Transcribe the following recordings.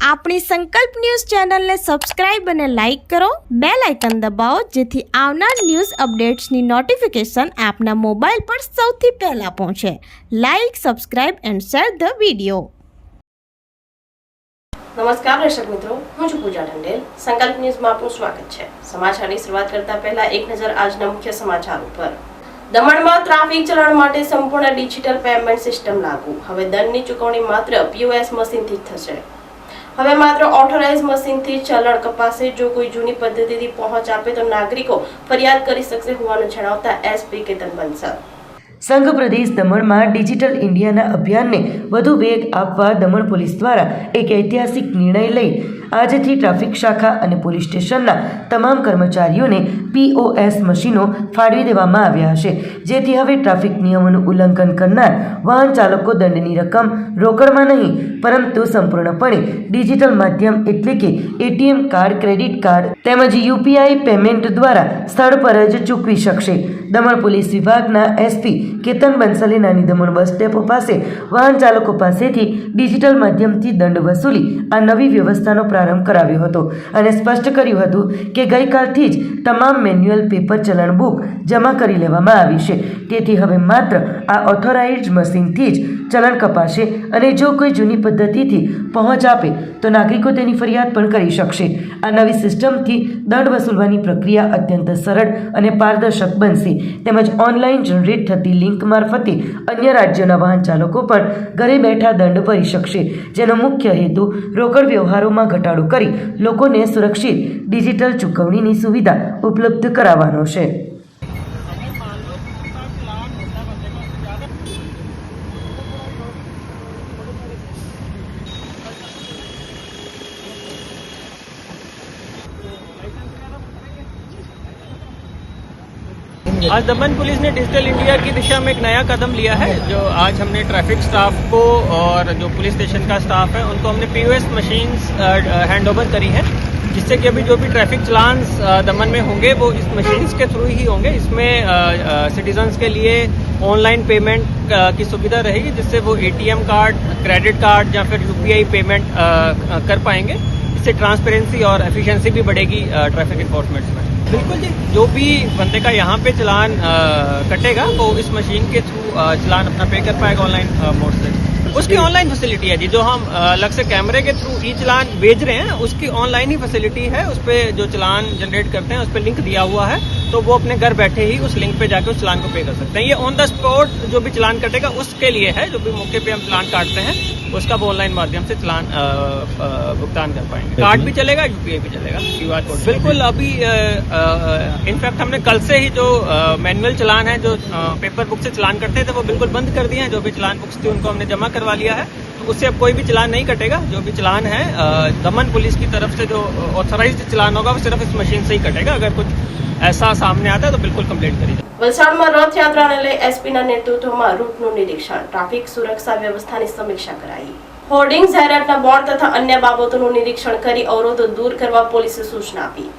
આપણી સંકલ્પ ન્યૂઝ ચેનલને સબસ્ક્રાઇબ અને લાઇક કરો, બેલ આઇકન દબાવો જેથી આવનાર ન્યૂઝ અપડેટ્સની નોટિફિકેશન આપના મોબાઈલ પર સૌથી પહેલા પહોંચે. Like, subscribe and share the video. નમસ્કાર દર્શક મિત્રો, હું છું પૂજા ઢંડેલ. સંકલ્પ ન્યૂઝમાં આપનું સ્વાગત છે. સમાચારની શરૂઆત કરતા પહેલા એક નજર આજના મુખ્ય સમાચાર ઉપર. દમણમાં ટ્રાફિક ચલણ માટે સંપૂર્ણ ડિજિટલ પેમેન્ટ સિસ્ટમ લાગુ. હવે દંડની ચૂકવણી માત્ર POS મશીનથી જ થશે. હવે માત્ર ઓથોરાઇઝ મશીનથી ચલણ કપાશે. જો કોઈ જૂની પદ્ધતિથી પહોંચ આપે તો નાગરિકો ફરિયાદ કરી શકશે હોવાનું જણાવતા SP કેતન બંસલ. સંઘ પ્રદેશ દમણમાં ડિજિટલ ઇન્ડિયાના અભિયાનને વધુ વેગ આપવા દમણ પોલીસ દ્વારા એક ઐતિહાસિક નિર્ણય લઈ આજથી ટ્રાફિક શાખા અને પોલીસ સ્ટેશનના તમામ કર્મચારીઓને POS મશીનો ફાળવી દેવામાં આવ્યા હશે, જેથી હવે ટ્રાફિક નિયમોનું ઉલ્લંઘન કરનાર વાહન ચાલકો દંડની રકમ રોકડમાં નહીં પરંતુ સંપૂર્ણપણે ડિજિટલ માધ્યમ એટલે કે ATM કાર્ડ, ક્રેડિટ કાર્ડ તેમજ UPI પેમેન્ટ દ્વારા સ્થળ પર જ ચૂકવી શકશે. દમણ પોલીસ વિભાગના SP કેતન બંસલે નાની દમણ બસ ડેપો પાસે વાહન ચાલકો પાસેથી ડિજિટલ માધ્યમથી દંડ વસૂલી આ નવી વ્યવસ્થાનો પ્રારંભ કરાવ્યો હતો અને સ્પષ્ટ કર્યું હતું કે ગઈકાલથી જ તમામ મેન્યુઅલ પેપર ચલણ બુક જમા કરી લેવામાં આવી છે. તેથી હવે માત્ર આ ઓથોરાઇઝ્ડ મશીનથી જ ચલણ કપાશે અને જો કોઈ જૂની પદ્ધતિથી પહોંચ આપે તો નાગરિકો તેની ફરિયાદ પણ કરી શકશે. આ નવી સિસ્ટમથી દંડ વસૂલવાની પ્રક્રિયા અત્યંત સરળ અને પારદર્શક બનશે. તેમજ ઓનલાઈન જનરેટ થતી લિંક મારફતે અન્ય રાજ્યોના વાહન ચાલકો પણ ઘરે બેઠા દંડ ભરી શકશે, જેનો મુખ્ય હેતુ રોકડ વ્યવહારોમાં ઘટાડો કરી લોકોને સુરક્ષિત ડિજિટલ ચૂકવણીની સુવિધા ઉપલબ્ધ કરાવવાનો છે. आज दमन पुलिस ने डिजिटल इंडिया की दिशा में एक नया कदम लिया है. जो आज हमने ट्रैफिक स्टाफ को और जो पुलिस स्टेशन का स्टाफ है उनको हमने POS मशीन्स हैंड ओवर करी है, जिससे कि अभी जो भी ट्रैफिक चलान्स दमन में होंगे वो इस मशीन्स के थ्रू ही होंगे. इसमें सिटीजन्स के लिए ऑनलाइन पेमेंट की सुविधा रहेगी, जिससे वो ATM कार्ड, क्रेडिट कार्ड या फिर UPI पेमेंट कर पाएंगे. इससे ट्रांसपेरेंसी और एफिशिएंसी भी बढ़ेगी ट्रैफिक इन्फोर्समेंट में. बिल्कुल जी, जो भी बंदे का यहाँ पे चलान कटेगा वो इस मशीन के थ्रू चलान अपना पे कर पाएगा ऑनलाइन मोड से. उसकी ऑनलाइन फैसिलिटी है जी. जो हम अलग से कैमरे के थ्रू चलान भेज रहे हैं उसकी ऑनलाइन ही फैसिलिटी है. उस पर जो चलान जनरेट करते हैं उस पर लिंक दिया हुआ है, तो वो अपने घर बैठे ही उस लिंक पे जाके उस चलान को पे कर सकते हैं. ये ऑन द स्पॉट जो भी चलान कटेगा उसके लिए है. जो भी मौके पे हम चलान काटते हैं उसका वो ऑनलाइन माध्यम से चलान भुगतान कर पाएंगे. कार्ड भी चलेगा, UPI भी चलेगा, QR कोड. बिल्कुल, अभी इनफैक्ट हमने कल से ही जो मैनुअल चलान है, जो पेपर बुक से चलान करते थे, वो बिल्कुल बंद कर दिए हैं. जो भी चलान बुक्स थी उनको हमने जमा करवा लिया है, तो उससे अब कोई भी चलान नहीं कटेगा. जो भी चलान है दमन पुलिस की तरफ से जो ऑथराइज्ड चलान होगा वो सिर्फ इस मशीन से ही कटेगा. अगर कुछ ऐसा सामने आता है तो बिल्कुल कंप्लेंट करिए. વલસાડમાં રથયાત્રાને લઈ SPના નેતૃત્વમાં રૂટનું નિરીક્ષણ, ટ્રાફિક સુરક્ષા વ્યવસ્થાની સમીક્ષા કરાઈ. હોર્ડિંગ, જાહેરાતના બોર્ડ તથા અન્ય બાબતોનું નિરીક્ષણ કરી અવરોધો દૂર કરવા પોલીસે સૂચના આપી.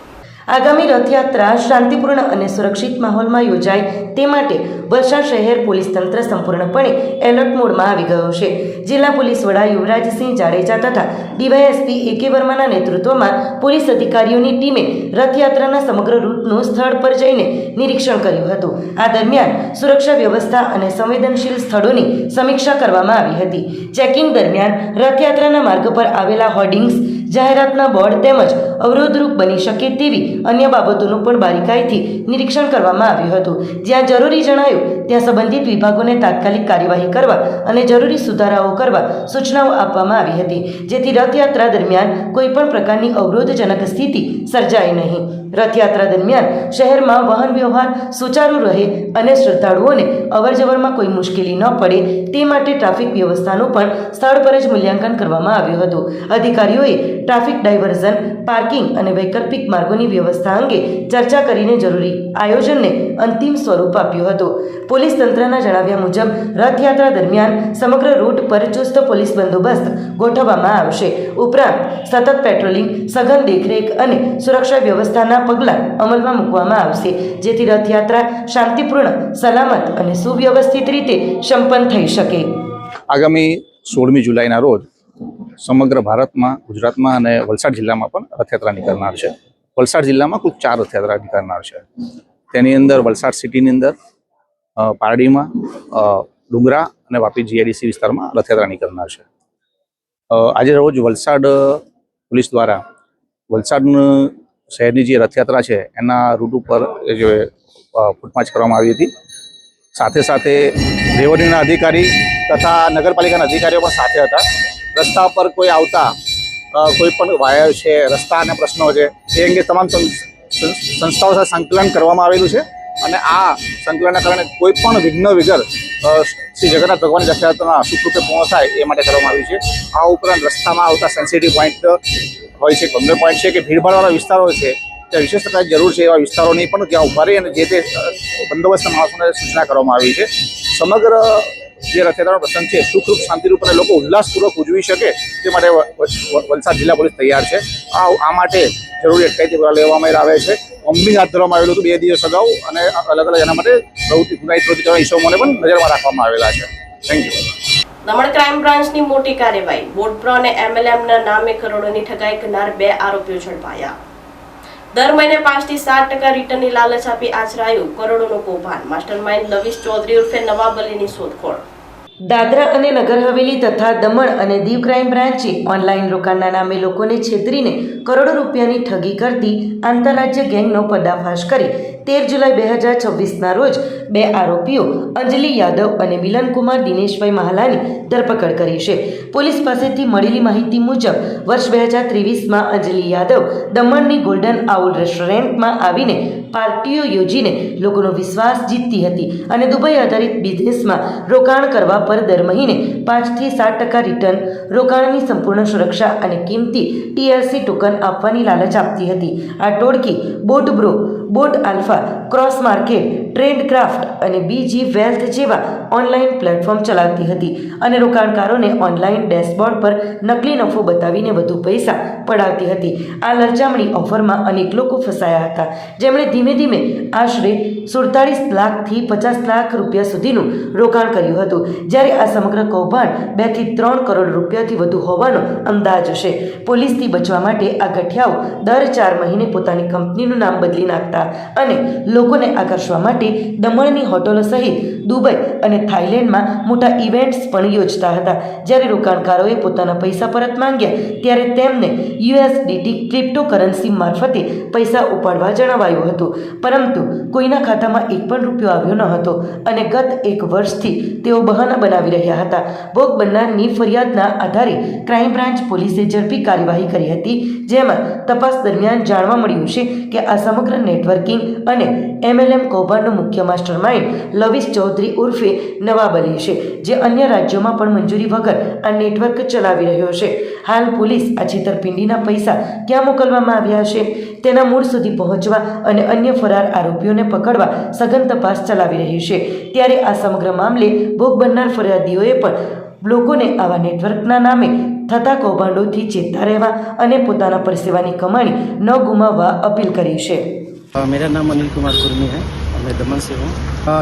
આગામી રથયાત્રા શાંતિપૂર્ણ અને સુરક્ષિત માહોલમાં યોજાય તે માટે વલસાડ શહેર પોલીસ તંત્ર સંપૂર્ણપણે એલર્ટ મોડમાં આવી ગયો છે. જિલ્લા પોલીસ વડા યુવરાજસિંહ જાડેજા તથા DYSP AK વર્માના નેતૃત્વમાં પોલીસ અધિકારીઓની ટીમે રથયાત્રાના સમગ્ર રૂટનું સ્થળ પર જઈને નિરીક્ષણ કર્યું હતું. આ દરમિયાન સુરક્ષા વ્યવસ્થા અને સંવેદનશીલ સ્થળોની સમીક્ષા કરવામાં આવી હતી. ચેકિંગ દરમિયાન રથયાત્રાના માર્ગ પર આવેલા હોર્ડિંગ્સ, જાહેરાતના બોર્ડ તેમજ અવરોધરૂપ બની શકે તેવી અન્ય બાબતોનું પણ બારીકાઈથી નિરીક્ષણ કરવામાં આવ્યું હતું. જ્યાં જરૂરી જણાયું ત્યાં સંબંધિત વિભાગોને તાત્કાલિક કાર્યવાહી કરવા અને જરૂરી સુધારાઓ કરવા સૂચનાઓ આપવામાં આવી હતી, જેથી રથયાત્રા દરમિયાન કોઈપણ પ્રકારની અવરોધજનક સ્થિતિ સર્જાય નહીં. રથયાત્રા દરમિયાન શહેરમાં વાહન વ્યવહાર સુચારુ રહે અને શ્રદ્ધાળુઓને અવરજવરમાં કોઈ મુશ્કેલી ન પડે તે માટે ટ્રાફિક વ્યવસ્થાનું પણ સ્થળ પર જ મૂલ્યાંકન કરવામાં આવ્યું હતું. અધિકારીઓએ ટ્રાફિક ડાયવર્ઝન, પાર્કિંગ અને વૈકલ્પિક માર્ગોની વ્યવસ્થા અંગે ચર્ચા કરીને જરૂરી આયોજનને અંતિમ સ્વરૂપ આપ્યું હતું. પોલીસ તંત્રના જણાવ્યા મુજબ રથયાત્રા દરમિયાન સમગ્ર રૂટ પર ચુસ્ત પોલીસ બંદોબસ્ત ગોઠવવામાં આવશે. ઉપરાંત સતત પેટ્રોલિંગ, સઘન દેખરેખ અને સુરક્ષા વ્યવસ્થાના પગલાં અમલમાં મૂકવામાં આવશે, જેથી રથયાત્રા શાંતિપૂર્ણ, સલામત અને સુવ્યવસ્થિત રીતે સંપન્ન થઈ શકે. આગામી 16મી જુલાઈના રોજ સમગ્ર ભારતમાં, ગુજરાતમાં અને વલસાડ જિલ્લામાં પણ રથયાત્રા નીકળનાર છે. વલસાડ જિલ્લામાં કુલ 4 રથયાત્રા નીકળનાર છે. તેની અંદર વલસાડ સિટીની અંદર, પારડીમાં, ડુંગરા અને વાપી જીઆઈડીસી વિસ્તારમાં રથયાત્રા નીકળનાર છે. આજે રોજ વલસાડ પોલીસ દ્વારા વલસાડ શહેરની જે રથયાત્રા છે એના રૂટ ઉપર જે ફૂટમાર્ચ કરવામાં આવી હતી. સાથે સાથે રેવન્યુના અધિકારી તથા નગરપાલિકાના અધિકારીઓ પણ સાથે હતા. રસ્તા પર કોઈ આવતા કોઈ પણ વાયર છે, રસ્તાના પ્રશ્નો છે, એ અંગે તમામ સંસ્થાઓ સાથે સંકલન કરવામાં આવેલું છે અને આ સંકલનના કારણે કોઈ પણ વિઘ્ન વગર શ્રી જગન્નાથ ભગવાનની રથયાત્રા સુખરૂપે પૂર્ણ થાય એ માટે કરવામાં આવ્યું છે. આ ઉપરાંત રસ્તામાં આવતા સેન્સિટિવ પોઈન્ટ હોય છે, ગંભીર પોઈન્ટ છે કે ભીડભાડવાળા વિસ્તારો છે, ત્યાં વિશેષ પ્રકારની જરૂર છે એવા વિસ્તારોની પણ ત્યાં ઉભા રહી અને જે તે બંદોબસ્તના માણસોને સૂચના કરવામાં આવી છે. સમગ્ર જે રથયાત્રાનો પ્રસંગ છે સુખરૂપ, શાંતિરૂપ અને લોકો ઉલ્લાસપૂર્વક ઉજવી શકે તે માટે વલસાડ જિલ્લા પોલીસ તૈયાર છે. આ માટે જરૂરી અટકાયતી પગલાં લેવામાં આવે છે. બોમ્બિંગ હાથ ધરવામાં આવેલું હતું 2 દિવસ અગાઉ અને અલગ અલગ એના માટે ગુનાહિત પ્રવૃત્તિ કરવા ઇસમોને પણ નજરમાં રાખવામાં આવેલા છે. Thank you. દમણ ક્રાઇમ બ્રાન્ચની મોટી કાર્યવાહી. બોટ પ્રો અને MLMના નામે કરોડોની ઠગાઈ કરનાર 2 આરોપીઓ ઝડપાયા. દર મહિને 5 થી 7% રિટર્નની લાલચ આપી આચરાયું કરોડોનું કૌભાંડ. માસ્ટરમાઇન્ડ લવીશ ચૌધરી ઉર્ફે નવાબ અલીની શોધખોળ. દાદરા અને નગર હવેલી તથા દમણ અને દીવ ક્રાઇમ બ્રાન્ચે ઓનલાઈન રોકાણના નામે લોકોને છેતરીને કરોડો રૂપિયાની ઠગી કરતી આંતરરાજ્ય ગેંગનો પર્દાફાશ કરી 13 જુલાઈ 2026ના રોજ 2 આરોપીઓ અંજલિ યાદવ અને મિલનકુમાર દિનેશભાઈ મહાલાની ધરપકડ કરી છે. પોલીસ પાસેથી મળેલી માહિતી મુજબ વર્ષ 2023માં અંજલિ યાદવ દમણની ગોલ્ડન આઉલ રેસ્ટોરન્ટમાં આવીને પાર્ટીઓ યોજીને લોકોનો વિશ્વાસ જીતતી હતી અને દુબઈ આધારિત બિઝનેસમાં રોકાણ કરવા પર દર મહિને 5 થી 7% રિટર્ન, રોકાણની સંપૂર્ણ સુરક્ષા અને કિંમતી TLC ટોકન આપવાની લાલચ આપતી હતી. આ ટોળકી bot bro, bot alpha, cross market, trend craft અને BG વેલ્થ જેવા ઓનલાઈન પ્લેટફોર્મ ચલાવતી હતી અને રોકાણકારોને ઓનલાઈન ડેશબોર્ડ પર નકલી નફો બતાવીને વધુ પૈસા પડાવતી હતી. આ લલચામણી ઓફરમાં અનેક લોકો ફસાયા હતા, જેમણે ધીમે ધીમે આશરે 47 લાખથી 50 લાખ રૂપિયા સુધીનું રોકાણ કર્યું હતું, જ્યારે આ સમગ્ર કૌભાંડ 2 થી 3 કરોડ રૂપિયાથી વધુ હોવાનો અંદાજ છે. પોલીસથી બચવા માટે આ ગઠિયાઓ દર 4 મહિને પોતાની કંપનીનું નામ બદલી નાખતા અને લોકોને આકર્ષવા માટે દમણની હોટલો સહિત દુબઈ અને થાઇલેન્ડમાં મોટા ઇવેન્ટ્સ પણ યોજતા હતા. જ્યારે રોકાણકારોએ પોતાના પૈસા પરત માંગ્યા ત્યારે તેમને USDT ક્રિપ્ટોકરન્સી મારફતે પૈસા ઉપાડવા જણાવાયું હતું, પરંતુ કોઈના ખાતામાં 1 પણ રૂપિયો આવ્યો ન હતો અને ગત 1 વર્ષથી તેઓ બહાના બનાવી રહ્યા હતા. ભોગ બનનારની ફરિયાદના આધારે ક્રાઇમ બ્રાન્ચ પોલીસે ઝડપી કાર્યવાહી કરી હતી, જેમાં તપાસ દરમિયાન જાણવા મળ્યું છે કે આ સમગ્ર નેટવર્કિંગ અને MLM કૌભાંડનો મુખ્ય માસ્ટરમાઇન્ડ લવીશ ચૌધરી ઉર્ફે નવાબ અલી છે, જે અન્ય રાજ્યોમાં પણ મંજૂરી વગર આ નેટવર્ક ચલાવી રહ્યો છે. હાલ પોલીસ આ છેતરપિંડીના પૈસા ક્યાં મોકલવામાં આવ્યા છે તેના મૂળ સુધી પહોંચવા અને અન્ય ફરાર આરોપીઓને પકડવા સઘન તપાસ ચલાવી રહી છે. ત્યારે આ સમગ્ર મામલે ભોગ બનનાર ફરિયાદીઓએ પણ લોકોને આવા નેટવર્કના નામે થતા કૌભાંડોથી ચેતતા રહેવા અને પોતાના પરસેવાની કમાણી ન ગુમાવવા અપીલ કરી છે. मेरा नाम अनिल कुमार कुर्मी है, मैं दमन से हूँ.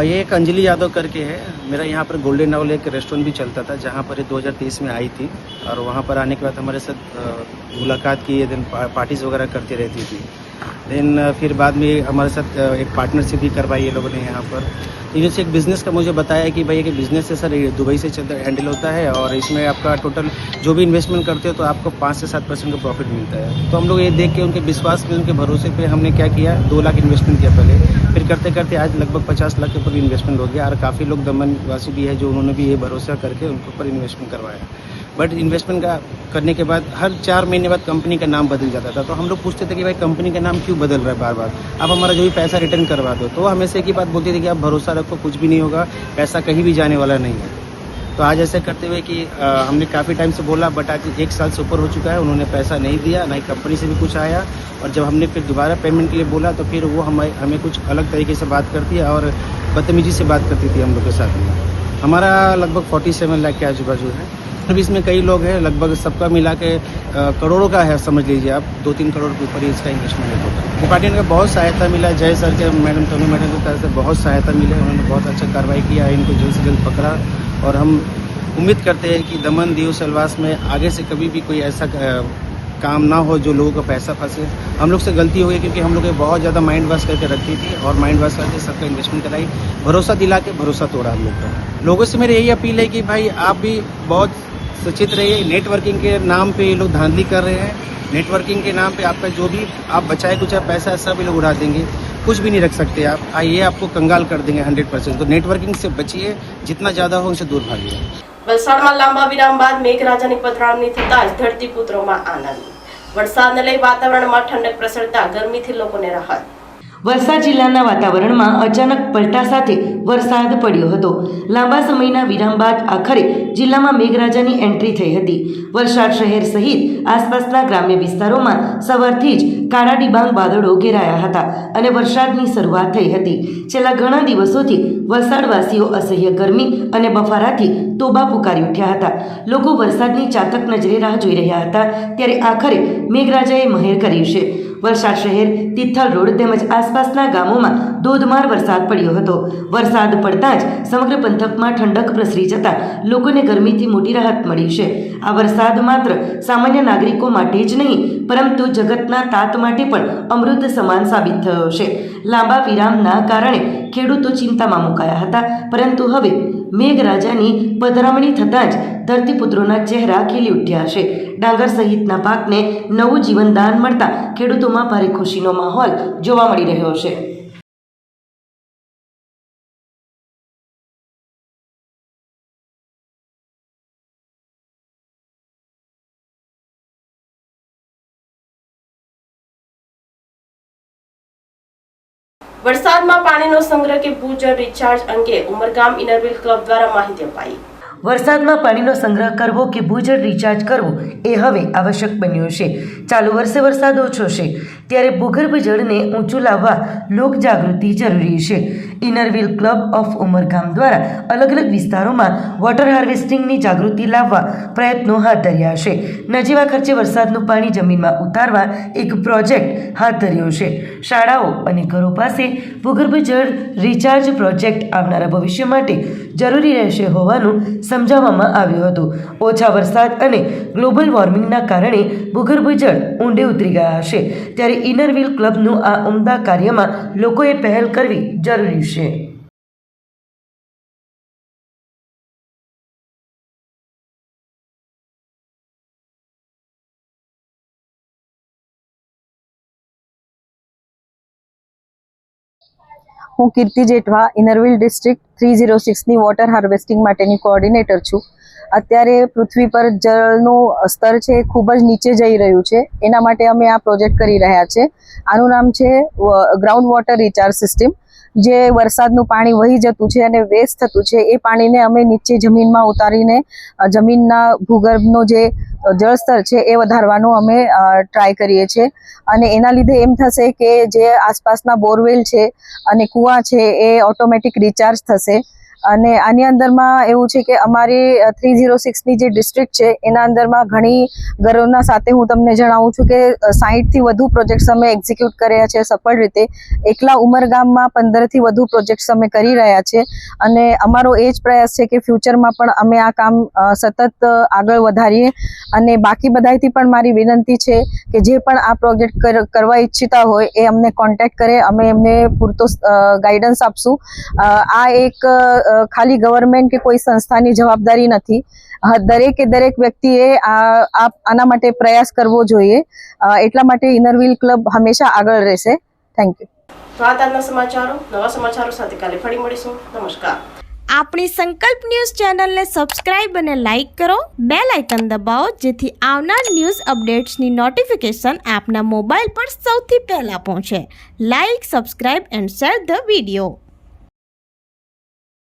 ये एक अंजलि यादव करके है. मेरा यहाँ पर गोल्डन आउल एक रेस्टोरेंट भी चलता था, जहाँ पर 2023 में आई थी और वहाँ पर आने के बाद हमारे साथ मुलाकात की, देन पार्टीज वगैरह करती रहती थी. देन फिर बाद में हमारे साथ एक पार्टनरशिप भी करवाई ये लोगों ने यहाँ पर. इनसे एक बिज़नेस का मुझे बताया कि भाई एक बिज़नेस है सर, दुबई से हैंडल होता है और इसमें आपका टोटल जो भी इन्वेस्टमेंट करते हो तो आपको 5 से 7% का प्रॉफिट मिलता है. तो हम लोग ये देख के उनके विश्वास में, उनके भरोसे पे हमने क्या किया, 2 लाख इन्वेस्टमेंट किया पहले. फिर करते करते आज लगभग 50 लाख के ऊपर इन्वेस्टमेंट हो गया और काफ़ी लोग दमनवासी भी है जो उन्होंने भी ये भरोसा करके उनके ऊपर इन्वेस्टमेंट करवाया. बट इन्वेस्टमेंट का करने के बाद हर 4 महीने बाद कंपनी का नाम बदल जाता था. तो हम लोग पूछते थे कि भाई कंपनी का नाम क्यों बदल रहा है बार बार, आप हमारा जो भी पैसा रिटर्न करवा दो. तो हमें से एक ही बात बोलती थी कि आप भरोसा रखो, कुछ भी नहीं होगा, पैसा कहीं भी जाने वाला नहीं है. तो आज ऐसे करते हुए कि हमने काफ़ी टाइम से बोला, बट आज 1 साल से ऊपर हो चुका है, उन्होंने पैसा नहीं दिया, ना ही कंपनी से भी कुछ आया. और जब हमने फिर दोबारा पेमेंट के लिए बोला तो फिर वो हमें कुछ अलग तरीके से बात करती है और बदतमीजी से बात करती थी हम लोग के साथ में. हमारा लगभग 47 लाख के आजू बाजू है. अभी इसमें कई लोग हैं, लगभग सबका मिला के करोड़ों का है, समझ लीजिए आप 2-3 करोड़ के ऊपर ही इसका इन्वेस्टमेंट है. डिपार्टमेंट का बहुत सहायता मिला, जय सर के, मैडम तनु मैडम की तरफ से बहुत सहायता मिले, उन्होंने बहुत अच्छा कार्रवाई किया, इनको जल्द से जल्द पकड़ा और हम उम्मीद करते हैं कि दमन दीव सेल्वास में आगे से कभी भी कोई ऐसा काम ना हो जो लोगों का पैसा फंसे। हम लोग से गलती हो गई क्योंकि हम लोग ने बहुत ज़्यादा माइंड वॉश करके रखी थी और माइंड वॉश करके सबका इन्वेस्टमेंट कराई, भरोसा दिला के भरोसा तोड़ा हम लोग का। लोगों से मेरी यही अपील है कि भाई आप भी बहुत सचेत रहिए। नेटवर्किंग के नाम पे ये लोग धांधली कर रहे हैं। नेटवर्किंग के नाम पे आपका जो भी आप बचाए कुछ पैसा है सब ये लोग उड़ा देंगे, कुछ भी नहीं रख सकते आप। ये आपको कंगाल कर देंगे 100%। तो नेटवर्किंग से बचिए, जितना ज़्यादा हो उनसे दूर भागिए। વલસાડમાં લાંબા વિરામ બાદ મેઘરાજાની પધરામણી થતા જ ધરતીપુત્રોમાં આનંદ. વરસાદને લઈ વાતાવરણમાં ઠંડક પ્રસરતા ગરમીથી લોકોને રાહત. વલસાડ જિલ્લાના વાતાવરણમાં અચાનક પલટા સાથે વરસાદ પડ્યો હતો. લાંબા સમયના વિરામ બાદ આખરે જિલ્લામાં મેઘરાજાની એન્ટ્રી થઈ હતી. વલસાડ શહેર સહિત આસપાસના ગ્રામ્ય વિસ્તારોમાં સવારથી જ કાળા ડિબાંગ વાદળો ઘેરાયા હતા અને વરસાદની શરૂઆત થઈ હતી. છેલ્લા ઘણા દિવસોથી વલસાડવાસીઓ અસહ્ય ગરમી અને બફારાથી તોબા પુકારી ઉઠ્યા હતા. લોકો વરસાદની ચાતક નજરે રાહ જોઈ રહ્યા હતા ત્યારે આખરે મેઘરાજાએ મહેર કર્યું છે. વલસાડ શહેર, તિથલ રોડ તેમજ આસપાસના ગામોમાં ધોધમાર વરસાદ પડ્યો હતો. વરસાદ પડતા જ સમગ્ર પંથકમાં ઠંડક પ્રસરી જતા લોકોને ગરમીથી મોટી રાહત મળી છે. આ વરસાદ માત્ર સામાન્ય નાગરિકો માટે જ નહીં પરંતુ જગતના તાત માટે પણ અમૃત સમાન સાબિત થયો છે. લાંબા વિરામના કારણે ખેડૂતો ચિંતામાં મુકાયા હતા પરંતુ હવે મેઘરાજાની પધરામણી થતાં જ ધરતીપુત્રોના ચહેરા ખીલી ઉઠ્યા છે. ડાંગર સહિતના પાકને નવું જીવનદાન મળતા ખેડૂતોમાં ભારે ખુશીનો માહોલ જોવા મળી રહ્યો છે. વરસાદમાં પાણીનો સંગ્રહ કે ભૂજળ રિચાર્જ અંગે ઉમરગામ ઇનરવ્હીલ ક્લબ દ્વારા માહિતી અપાઈ. વરસાદમાં પાણીનો સંગ્રહ કરવો કે ભૂજળ રિચાર્જ કરવું એ હવે આવશ્યક બન્યું છે. ચાલુ વર્ષે વરસાદ ઓછો છે ત્યારે ભૂગર્ભ જળને ઊંચું લાવવા લોકજાગૃતિ જરૂરી છે. ઇનરવ્હીલ ક્લબ ઓફ ઉમરગામ દ્વારા અલગ અલગ વિસ્તારોમાં વોટર હાર્વેસ્ટિંગની જાગૃતિ લાવવા પ્રયત્નો હાથ ધર્યા છે. નજીવા ખર્ચે વરસાદનું પાણી જમીનમાં ઉતારવા એક પ્રોજેક્ટ હાથ ધર્યો છે. શાળાઓ અને ઘરો પાસે ભૂગર્ભ જળ રિચાર્જ પ્રોજેક્ટ આવનારા ભવિષ્ય માટે જરૂરી રહેશે હોવાનું સમજાવવામાં આવ્યું હતું. ઓછા વરસાદ અને ગ્લોબલ વોર્મિંગના કારણે ભૂગર્ભ જળ ઊંડે ઉતરી ગયા છે ત્યારે ઇનરવ્હીલ ક્લબનું આ ઉમદા કાર્યમાં લોકોએ પહેલ કરવી જરૂરી છે. હું કીર્તિ જેઠવા ઇનરવ્હીલ ડિસ્ટ્રિક્ટ 306ની વોટર હાર્વેસ્ટિંગ માટેની કોઓર્ડિનેટર છું. અત્યારે પૃથ્વી પર જળનું સ્તર છે એ ખૂબ જ નીચે જઈ રહ્યું છે. એના માટે અમે આ પ્રોજેક્ટ કરી રહ્યા છે. આનું નામ છે ગ્રાઉન્ડ વોટર રિચાર્જ સિસ્ટમ. જે વરસાદનું પાણી વહી જતું છે અને વેસ્ટ થતું છે એ પાણીને અમે નીચે જમીનમાં ઉતારીને જમીનના ભૂગર્ભનો જે જળસ્તર છે એ વધારવાનું અમે ટ્રાય કરીએ છીએ. અને એના લીધે એમ થશે કે જે આસપાસના બોરવેલ છે અને કૂવા છે એ ઓટોમેટિક રિચાર્જ થશે. અને આની અંદરમાં એવું છે કે અમારી 306ની જે ડિસ્ટ્રિક્ટ છે એના અંદરમાં ઘણી ગર્વના સાથે હું તમને જણાવું છું કે 60થી વધુ પ્રોજેક્ટ્સ અમે એક્ઝિક્યુટ કર્યા છે સફળ રીતે. એકલા ઉમરગામમાં 15થી વધુ પ્રોજેક્ટ્સ અમે કરી રહ્યા છે અને અમારો એ જ પ્રયાસ છે કે ફ્યુચરમાં પણ અમે આ કામ સતત આગળ વધારીએ. અને બાકી બધાથી પણ મારી વિનંતી છે કે જે પણ આ પ્રોજેક્ટ કરવા ઈચ્છતા હોય એ અમને કોન્ટેક્ટ કરે, અમે એમને પૂરતો ગાઈડન્સ આપશું. આ એક ખાલી ગવર્મેન્ટ કે કોઈ સંસ્થાની જવાબદારી નથી. દરેકે દરેક વ્યક્તિએ આના માટે પ્રયાસ કરવો જોઈએ. એટલા માટે ઇનરવ્હીલ ક્લબ હંમેશા આગળ રહેશે. Thank you. તો આ તાજના સમાચારો. નવા સમાચારો સાથે કાલે ફરી મળીશું. નમસ્કાર. આપણી સંકલ્પ ન્યૂઝ ચેનલને સબસ્ક્રાઇબ અને લાઇક કરો. બેલ આઇકન દબાવો જેથી આવનાર ન્યૂઝ અપડેટ્સની નોટિફિકેશન આપના મોબાઈલ પર સૌથી પહેલા પહોંચે. Like, subscribe and share the video.